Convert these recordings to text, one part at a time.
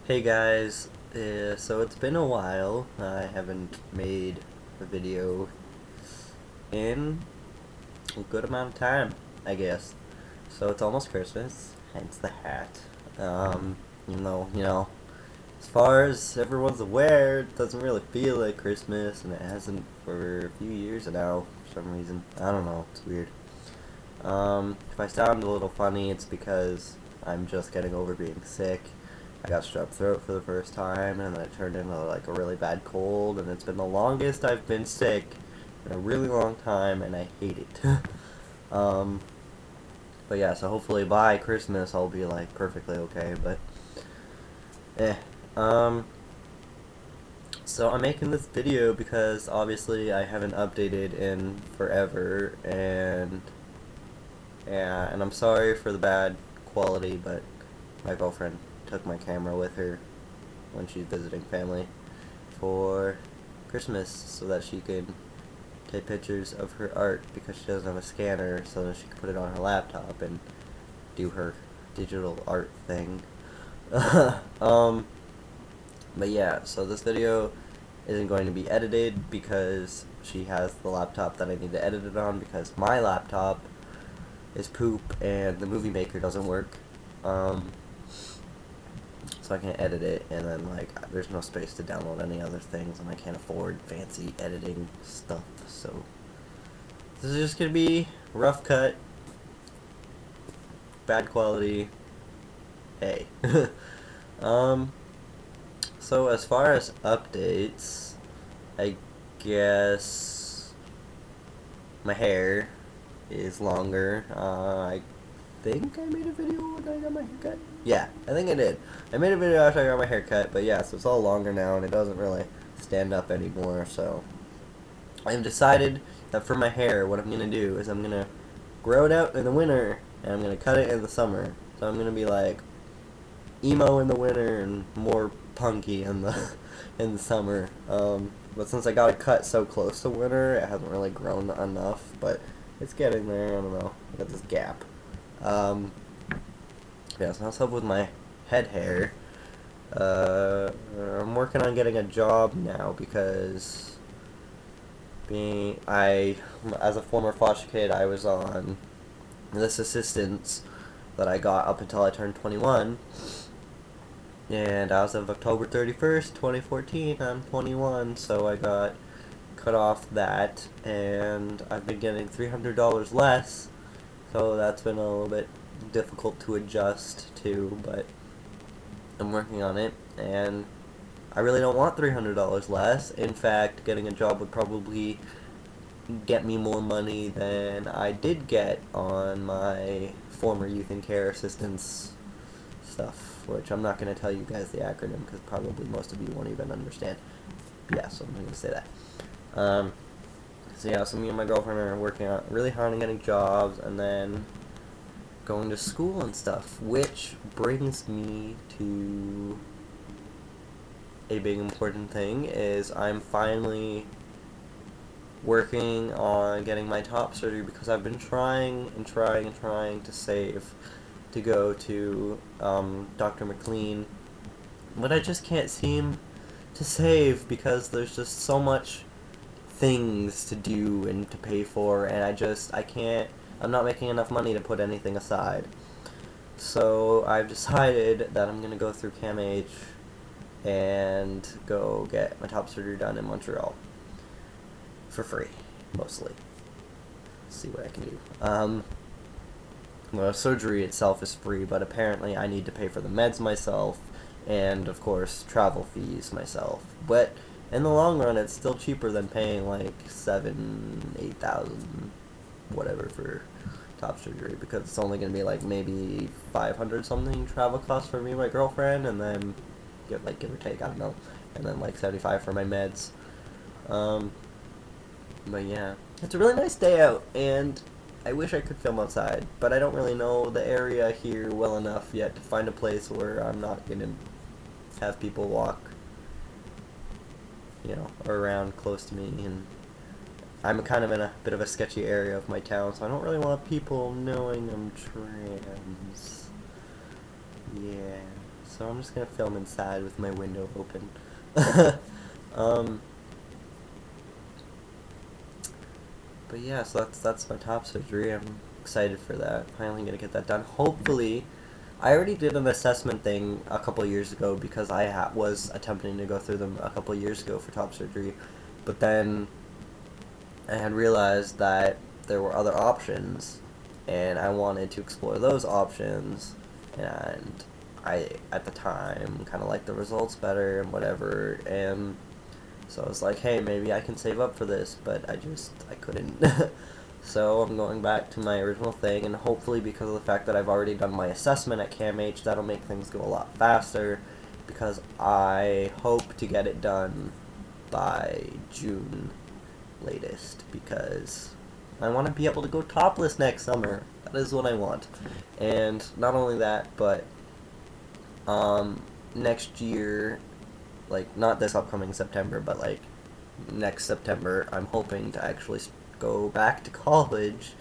Hey guys, so it's been a while. I haven't made a video in a good amount of time, I guess. So it's almost Christmas, hence the hat. As far as everyone's aware, it doesn't really feel like Christmas, and it hasn't for a few years now, for some reason. I don't know, it's weird. If I sound a little funny, it's because I'm just getting over being sick. I got strep throat for the first time, and then it turned into like a really bad cold, and it's been the longest I've been sick in a really long time, and I hate it. um, but yeah, so hopefully by Christmas I'll be like perfectly okay, but eh. Um, so I'm making this video because obviously I haven't updated in forever, and yeah, and I'm sorry for the bad quality, but my girlfriend took my camera with her when she's visiting family for Christmas so that she could take pictures of her art because she doesn't have a scanner, so that she can put it on her laptop and do her digital art thing. um, but yeah, so this video isn't going to be edited because she has the laptop that I need to edit it on because my laptop is poop and the movie maker doesn't work. So I can't edit it, and then like there's no space to download any other things, and I can't afford fancy editing stuff. So this is just gonna be rough cut, bad quality. Hey. um. So as far as updates, I guess my hair is longer. I think I made a video when I got my haircut. Yeah, I think I did. I made a video after I got my haircut, but yeah, so it's all longer now, and it doesn't really stand up anymore, so I've decided that for my hair, what I'm going to do is I'm going to grow it out in the winter, and I'm going to cut it in the summer. So I'm going to be like emo in the winter and more punky in the in the summer. But since I got it cut so close to winter, it hasn't really grown enough, but it's getting there. I don't know. I got this gap. Yeah, so that's up with my head hair. I'm working on getting a job now because as a former foster kid, I was on this assistance that I got up until I turned 21. And as of October 31st, 2014, I'm 21, so I got cut off that, and I've been getting $300 less, so that's been a little bit difficult to adjust to, but I'm working on it, and I really don't want $300 less. In fact, getting a job would probably get me more money than I did get on my former youth and care assistance stuff, which I'm not going to tell you guys the acronym because probably most of you won't even understand. But yeah, so I'm going to say that. So yeah, so me and my girlfriend are working on really hard on getting jobs and then going to school and stuff, which brings me to a big important thing is I'm finally working on getting my top surgery because I've been trying and trying and trying to save to go to Dr. McLean, but I just can't seem to save because there's just so much things to do and to pay for, and I can't, I'm not making enough money to put anything aside. So I've decided that I'm gonna go through CAMH and go get my top surgery done in Montreal for free, mostly. Let's see what I can do. The surgery itself is free, but apparently I need to pay for the meds myself, and of course travel fees myself. But in the long run, it's still cheaper than paying like $8,000, whatever, for top surgery, because it's only gonna be like maybe 500 something travel costs for me and my girlfriend, and then give or take, I don't know, and then like 75 for my meds. But yeah, it's a really nice day out, and I wish I could film outside, but I don't really know the area here well enough yet to find a place where I'm not gonna have people walk, around close to me, and I'm kind of in a bit of a sketchy area of my town, so I don't really want people knowing I'm trans. Yeah, so I'm just gonna film inside with my window open. But yeah, so that's my top surgery. I'm excited for that. Finally gonna get that done. Hopefully, I already did an assessment thing a couple years ago because I was attempting to go through them a couple years ago for top surgery, but then I had realized that there were other options, and I wanted to explore those options, and I, at the time, kind of liked the results better and whatever, and so I was like, hey, maybe I can save up for this, but I couldn't. So I'm going back to my original thing, and hopefully because of the fact that I've already done my assessment at CAMH, that'll make things go a lot faster, because I hope to get it done by June latest, because I want to be able to go topless next summer. That is what I want. And not only that, but next year, like not this upcoming September, but like next September, I'm hoping to actually go back to college,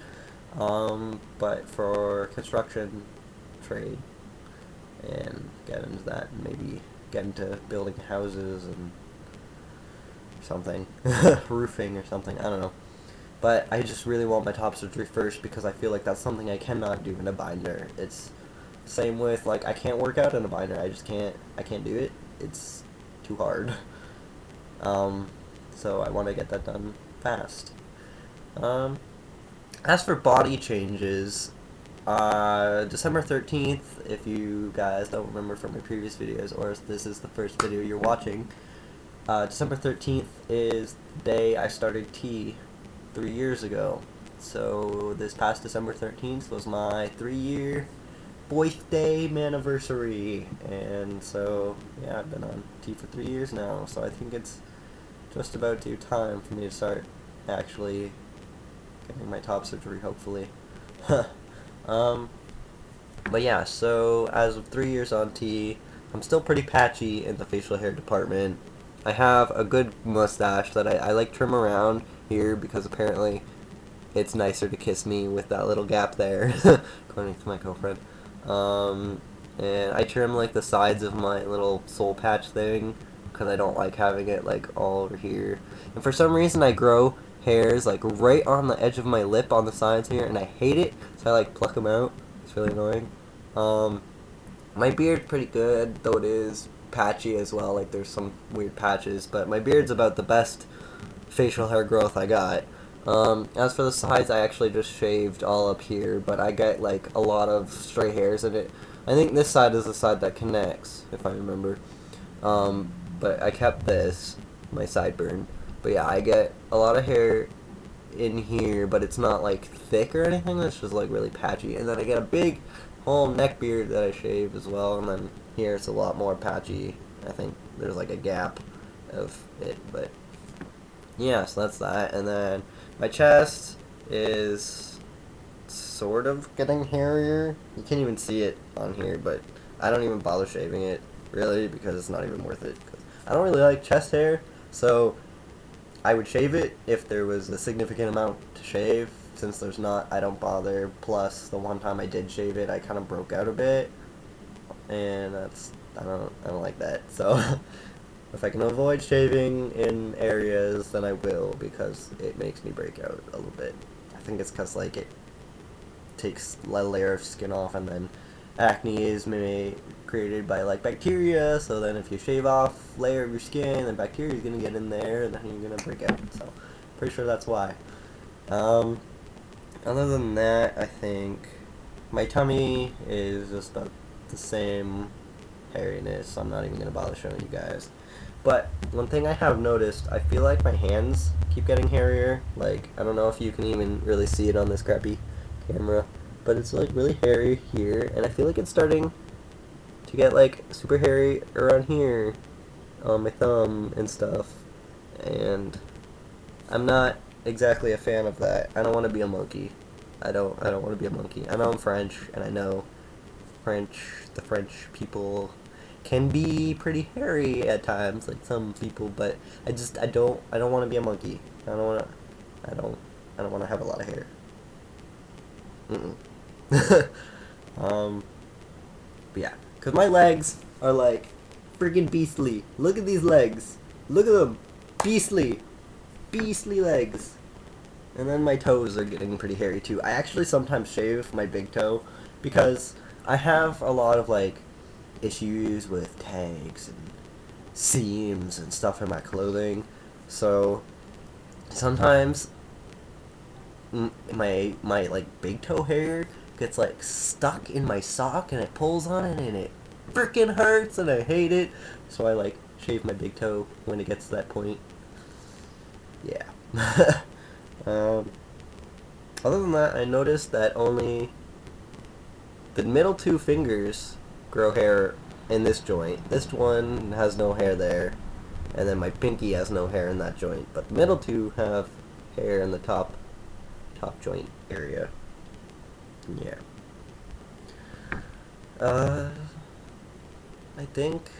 but for construction trade, and get into that, and maybe get into building houses and something, roofing or something, I don't know. But I just really want my top surgery first because I feel like that's something I cannot do in a binder. It's same with, like, I can't work out in a binder. I can't do it. It's too hard. So I want to get that done fast. As for body changes, December 13th, if you guys don't remember from my previous videos, or if this is the first video you're watching, December 13th is the day I started T 3 years ago. So this past December 13th was my 3-year birthday anniversary, and so yeah, I've been on T for 3 years now, so I think it's just about due time for me to start actually getting my top surgery, hopefully. But yeah, so as of 3 years on T, I'm still pretty patchy in the facial hair department. I have a good mustache that I like trim around here because apparently it's nicer to kiss me with that little gap there, according to my girlfriend. And I trim like the sides of my little soul patch thing because I don't like having it like all over here. And for some reason I grow hairs like right on the edge of my lip on the sides here, and I hate it, so I like pluck them out. It's really annoying. My beard's pretty good, though it is patchy as well, like there's some weird patches, but my beard's about the best facial hair growth I got. As for the sides, I actually just shaved all up here, but I get like a lot of stray hairs in it. I think this side is the side that connects, if I remember. But I kept this, my sideburn. But yeah, I get a lot of hair in here, but it's not like thick or anything, it's just like really patchy. And then I get a big whole neck beard that I shave as well, and then here it's a lot more patchy. I think there's like a gap of it, but yeah, so that's that. And then my chest is sort of getting hairier. You can't even see it on here, but I don't even bother shaving it, really, because it's not even worth it. I don't really like chest hair, so I would shave it if there was a significant amount to shave. Since there's not, I don't bother. Plus, the one time I did shave it, I kind of broke out a bit, and I don't like that. So if I can avoid shaving in areas, then I will, because it makes me break out a little bit. I think it's because like it takes a layer of skin off, and then acne is maybe created by like bacteria, so then if you shave off a layer of your skin, then bacteria is going to get in there, and then you're going to break out. So pretty sure that's why. Other than that, I think my tummy is just about the same hairiness, so I'm not even going to bother showing you guys. But one thing I have noticed, I feel like my hands keep getting hairier. Like, I don't know if you can even really see it on this crappy camera, but it's like really hairy here, and I feel like it's starting to get like super hairy around here on my thumb and stuff, and I'm not exactly a fan of that. I don't want to be a monkey. I don't want to be a monkey. I know I'm French, and I know the French people can be pretty hairy at times, like some people, but I don't want to be a monkey. I don't want to have a lot of hair. But yeah, because my legs are like freaking beastly. Look at these legs. Look at them. Beastly. Beastly legs. And then my toes are getting pretty hairy too. I actually sometimes shave my big toe because I have a lot of like issues with tags and seams and stuff in my clothing. So sometimes my like big toe hair gets like stuck in my sock and it pulls on it and it freaking hurts and I hate it. So I like shave my big toe when it gets to that point. Yeah. Other than that, I noticed that only the middle two fingers grow hair in this joint. This one has no hair there, and then my pinky has no hair in that joint. But the middle two have hair in the top joint area. Yeah. I think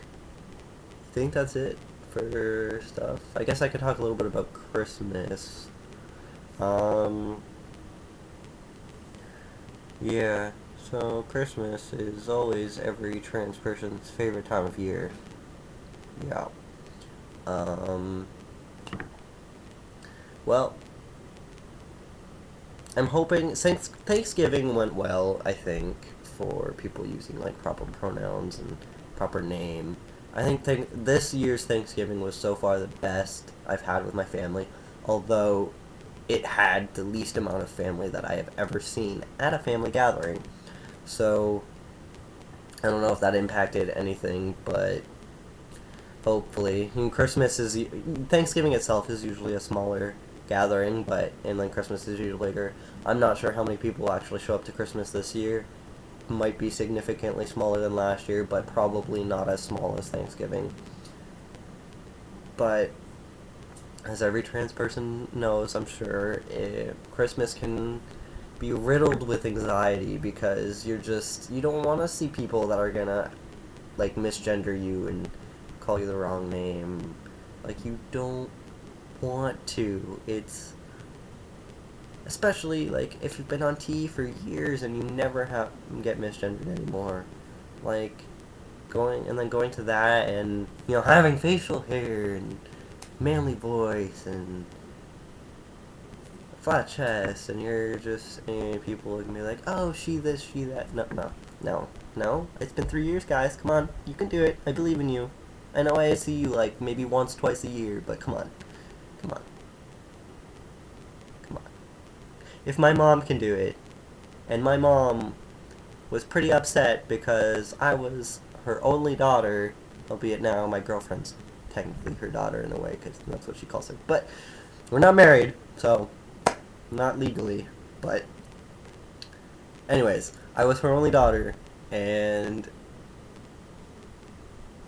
that's it for stuff. I guess I could talk a little bit about Christmas. Yeah, so Christmas is always every trans person's favorite time of year. Yeah. Well, I'm hoping Thanksgiving went well, I think, for people using like proper pronouns and proper name. I think this year's Thanksgiving was so far the best I've had with my family, although it had the least amount of family that I have ever seen at a family gathering. So I don't know if that impacted anything, but hopefully. Thanksgiving itself is usually a smaller gathering, and then Christmas is usually bigger. I'm not sure how many people actually show up to Christmas this year. Might be significantly smaller than last year, but probably not as small as Thanksgiving. But as every trans person knows, I'm sure, Christmas can be riddled with anxiety because you don't want to see people that are gonna like misgender you and call you the wrong name. Like, you don't want to. It's especially like if you've been on T for years and you never get misgendered anymore. Like going to that and having facial hair and manly voice and flat chest, and you're just people look at me like, oh, she this, she that. No. It's been 3 years, guys. Come on, you can do it. I believe in you. I know I see you like maybe once, twice a year, but come on. If my mom can do it, and my mom was pretty upset because I was her only daughter, albeit now my girlfriend's technically her daughter in a way, because that's what she calls her. But we're not married, so not legally. But anyways, I was her only daughter, and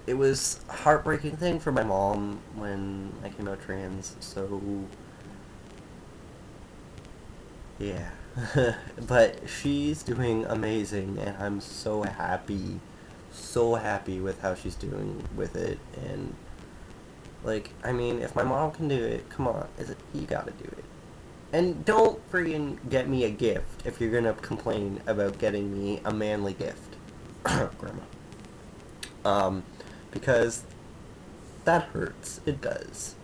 it was a heartbreaking thing for my mom when I came out trans. So yeah. But she's doing amazing, and I'm so happy with how she's doing with it. And like, I mean, if my mom can do it, come on, you gotta do it. And don't friggin' get me a gift if you're gonna complain about getting me a manly gift, Grandma. Because that hurts. It does.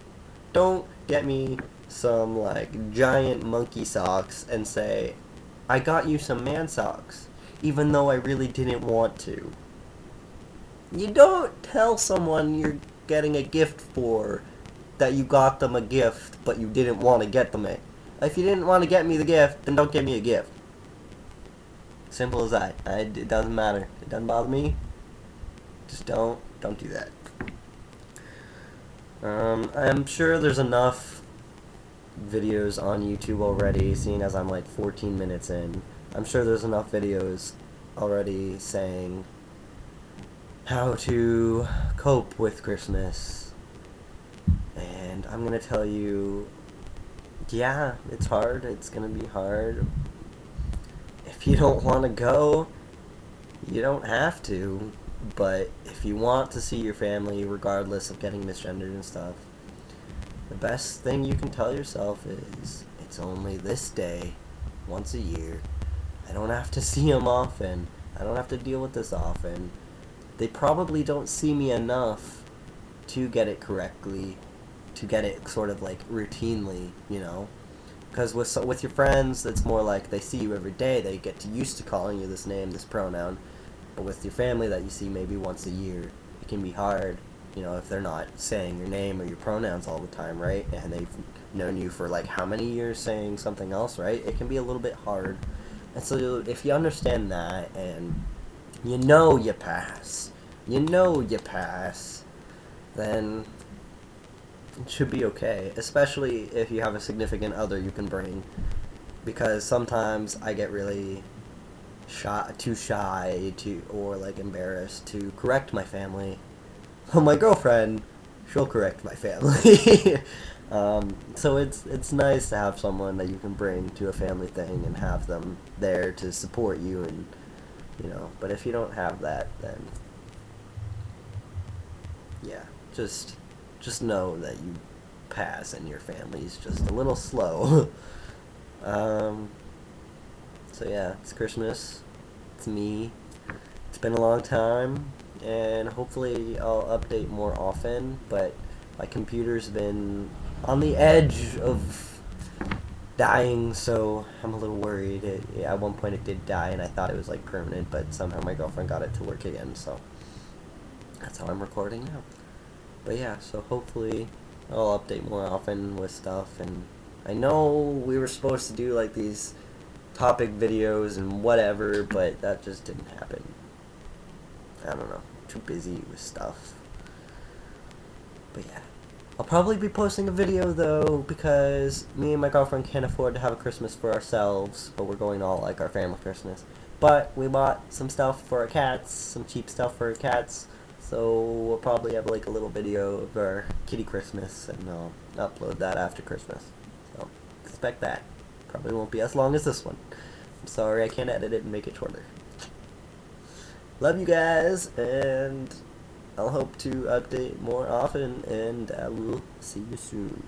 Don't get me some like giant monkey socks and say, I got you some man socks, even though I really didn't want to. You don't tell someone you're getting a gift for that you got them a gift but you didn't want to get them it. If you didn't want to get me the gift, then don't get me a gift. Simple as that. It doesn't matter. It doesn't bother me. Just don't do that. I'm sure there's enough videos on YouTube already, seeing as I'm like 14 minutes in. I'm sure there's enough videos already saying how to cope with Christmas. And I'm gonna tell you, yeah, it's hard. It's gonna be hard. If you don't want to go, you don't have to. But if you want to see your family, regardless of getting misgendered and stuff, the best thing you can tell yourself is, it's only this day, once a year. I don't have to see them often. I don't have to deal with this often. they probably don't see me enough to get it correctly, to get it sort of like routinely, you know? Because with your friends, it's more like they see you every day, they get used to calling you this name, this pronoun. But with your family that you see maybe once a year, it can be hard, you know, if they're not saying your name or your pronouns all the time, right? And they've known you for like how many years saying something else, right? It can be a little bit hard. And so if you understand that and you know you pass, then it should be okay, especially if you have a significant other you can bring, because sometimes I get really too shy or like embarrassed to correct my family. Well, my girlfriend, she'll correct my family. So it's nice to have someone that you can bring to a family thing and have them there to support you, and you know. But if you don't have that, then yeah, just know that you pass and your family's just a little slow. So yeah, it's Christmas. It's me. It's been a long time, and hopefully I'll update more often, but my computer's been on the edge of dying, so I'm a little worried. At one point it did die, and I thought it was like permanent, but somehow my girlfriend got it to work again, so that's how I'm recording now. But yeah, so hopefully I'll update more often with stuff, and I know we were supposed to do like these topic videos and whatever, but that just didn't happen. I don't know, too busy with stuff. But yeah, I'll probably be posting a video though, because me and my girlfriend can't afford to have a Christmas for ourselves, but we're going all like our family Christmas. But we bought some stuff for our cats, some cheap stuff for our cats, so we'll probably have like a little video of our kitty Christmas, and I'll upload that after Christmas. So expect that. Probably won't be as long as this one. I'm sorry I can't edit it and make it shorter. Love you guys, and I'll hope to update more often, and I will see you soon.